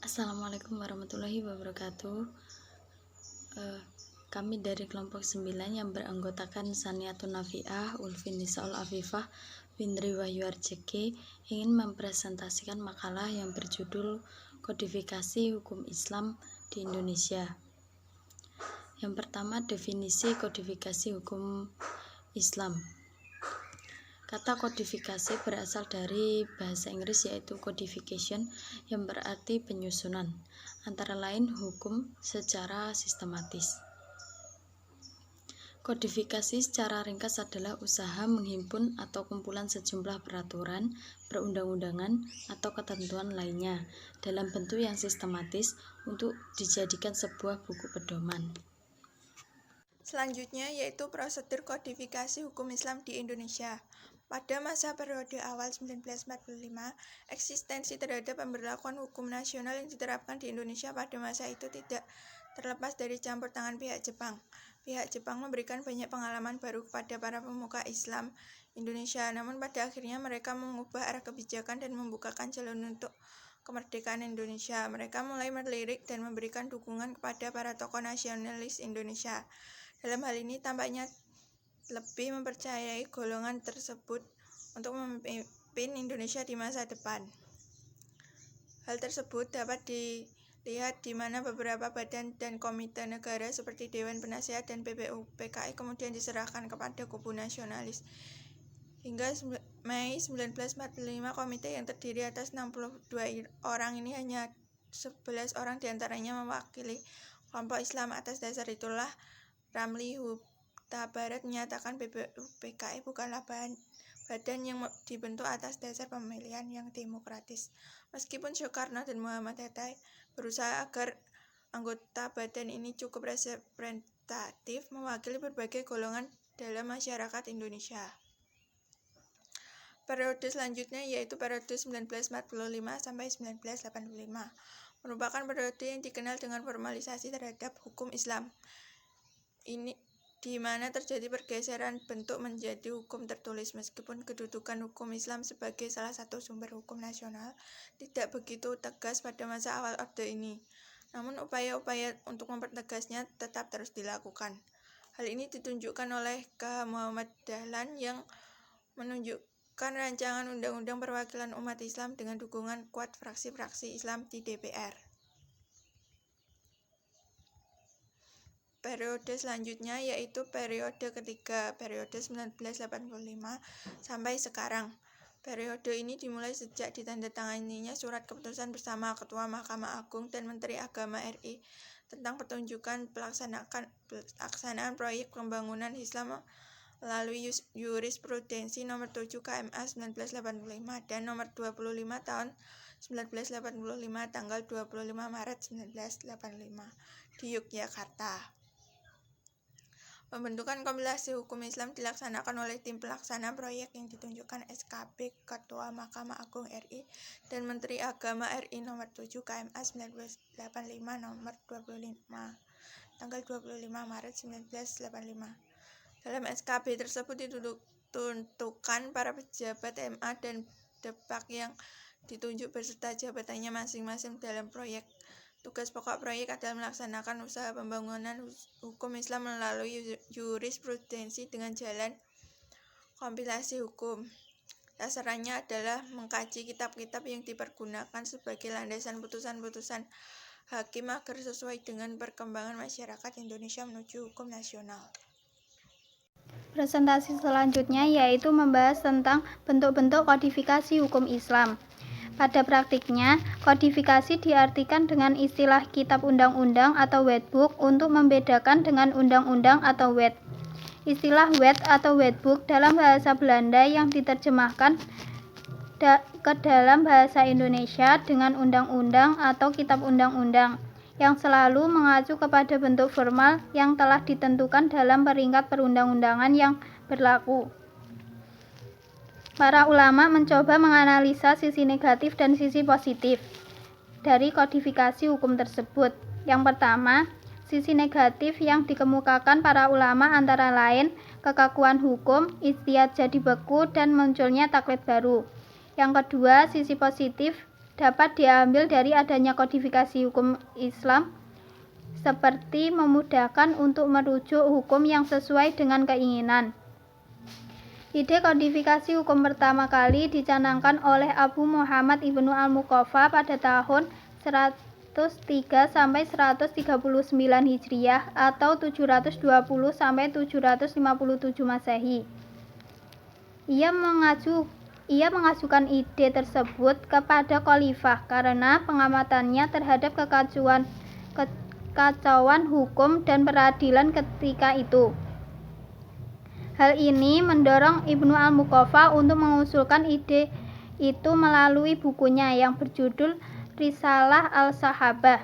Assalamualaikum warahmatullahi wabarakatuh. Kami dari kelompok 9 yang beranggotakan Saniatun Nafi'ah, Ulfi Nisaul Afifah, Windri Wahyu Arjeke ingin mempresentasikan makalah yang berjudul Kodifikasi Hukum Islam di Indonesia. Yang pertama, definisi kodifikasi hukum Islam. Kata kodifikasi berasal dari bahasa Inggris yaitu codification yang berarti penyusunan, antara lain hukum secara sistematis. Kodifikasi secara ringkas adalah usaha menghimpun atau kumpulan sejumlah peraturan, perundang-undangan, atau ketentuan lainnya dalam bentuk yang sistematis untuk dijadikan sebuah buku pedoman. Selanjutnya yaitu prosedur kodifikasi hukum Islam di Indonesia. Pada masa periode awal 1945, eksistensi terhadap pemberlakuan hukum nasional yang diterapkan di Indonesia pada masa itu tidak terlepas dari campur tangan pihak Jepang. Pihak Jepang memberikan banyak pengalaman baru kepada para pemuka Islam Indonesia, namun pada akhirnya mereka mengubah arah kebijakan dan membukakan jalan untuk kemerdekaan Indonesia. Mereka mulai melirik dan memberikan dukungan kepada para tokoh nasionalis Indonesia. Dalam hal ini tampaknya lebih mempercayai golongan tersebut untuk memimpin Indonesia di masa depan. Hal tersebut dapat dilihat di mana beberapa badan dan komite negara seperti Dewan Penasehat dan PPU/PKI kemudian diserahkan kepada kubu nasionalis. Hingga Mei 1945, komite yang terdiri atas 62 orang ini hanya 11 orang diantaranya mewakili kelompok Islam. Atas dasar itulah Ramli Huta Barat menyatakan PPU/PKI bukanlah badan yang dibentuk atas dasar pemilihan yang demokratis. Meskipun Soekarno dan Muhammad Hatta berusaha agar anggota badan ini cukup representatif, mewakili berbagai golongan dalam masyarakat Indonesia. Periode selanjutnya yaitu periode 1945 sampai 1985 merupakan periode yang dikenal dengan formalisasi terhadap hukum Islam. Ini di mana terjadi pergeseran bentuk menjadi hukum tertulis. Meskipun kedudukan hukum Islam sebagai salah satu sumber hukum nasional tidak begitu tegas pada masa awal orde ini, namun upaya-upaya untuk mempertegasnya tetap terus dilakukan. Hal ini ditunjukkan oleh K. Muhammad Dahlan yang menunjukkan rancangan undang-undang perwakilan umat Islam dengan dukungan kuat fraksi-fraksi Islam di DPR. Periode selanjutnya yaitu periode ketiga, periode 1985 sampai sekarang. Periode ini dimulai sejak ditandatanganinya surat keputusan bersama Ketua Mahkamah Agung dan Menteri Agama RI tentang petunjukan pelaksanaan proyek pembangunan Islam melalui jurisprudensi nomor 7 KMA 1985 dan nomor 25 tahun 1985 tanggal 25 Maret 1985 di Yogyakarta. Pembentukan kompilasi hukum Islam dilaksanakan oleh tim pelaksana proyek yang ditunjukkan SKP Ketua Mahkamah Agung RI dan Menteri Agama RI nomor 7 KMA 1985 nomor 25 tanggal 25 Maret 1985. Dalam SKP tersebut ditentukan para pejabat MA dan Depak yang ditunjuk beserta jabatannya masing-masing dalam proyek. Tugas pokok proyek adalah melaksanakan usaha pembangunan hukum Islam melalui jurisprudensi dengan jalan kompilasi hukum. Sasarannya adalah mengkaji kitab-kitab yang dipergunakan sebagai landasan putusan-putusan hakim agar sesuai dengan perkembangan masyarakat Indonesia menuju hukum nasional. Presentasi selanjutnya yaitu membahas tentang bentuk-bentuk kodifikasi hukum Islam. Pada praktiknya, kodifikasi diartikan dengan istilah kitab undang-undang atau wetbook untuk membedakan dengan undang-undang atau wet. Istilah wet atau wetbook dalam bahasa Belanda yang diterjemahkan ke dalam bahasa Indonesia dengan undang-undang atau kitab undang-undang, yang selalu mengacu kepada bentuk formal yang telah ditentukan dalam peringkat perundang-undangan yang berlaku. Para ulama mencoba menganalisa sisi negatif dan sisi positif dari kodifikasi hukum tersebut. Yang pertama, sisi negatif yang dikemukakan para ulama antara lain kekakuan hukum, ijtihad jadi beku, dan munculnya taklid baru. Yang kedua, sisi positif dapat diambil dari adanya kodifikasi hukum Islam, seperti memudahkan untuk merujuk hukum yang sesuai dengan keinginan. Ide kodifikasi hukum pertama kali dicanangkan oleh Abu Muhammad Ibnu al-Muqaffa pada tahun 103 sampai 139 Hijriah atau 720 sampai 757 Masehi. Ia mengajukan ide tersebut kepada khalifah karena pengamatannya terhadap kekacauan hukum dan peradilan ketika itu. Hal ini mendorong Ibnu al-Muqaffa untuk mengusulkan ide itu melalui bukunya yang berjudul Risalah al-Sahabah.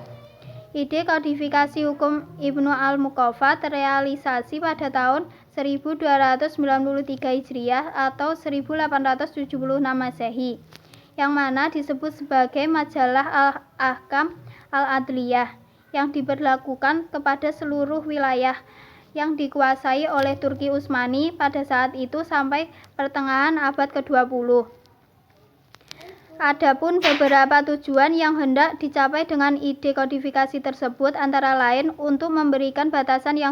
Ide kodifikasi hukum Ibnu al-Muqaffa terrealisasi pada tahun 1293 Hijriah atau 1876 Masehi, yang mana disebut sebagai Majalah Al-Ahkam Al-Adliyah, yang diberlakukan kepada seluruh wilayah yang dikuasai oleh Turki Utsmani pada saat itu sampai pertengahan abad ke-20. Adapun beberapa tujuan yang hendak dicapai dengan ide kodifikasi tersebut antara lain untuk memberikan batasan yang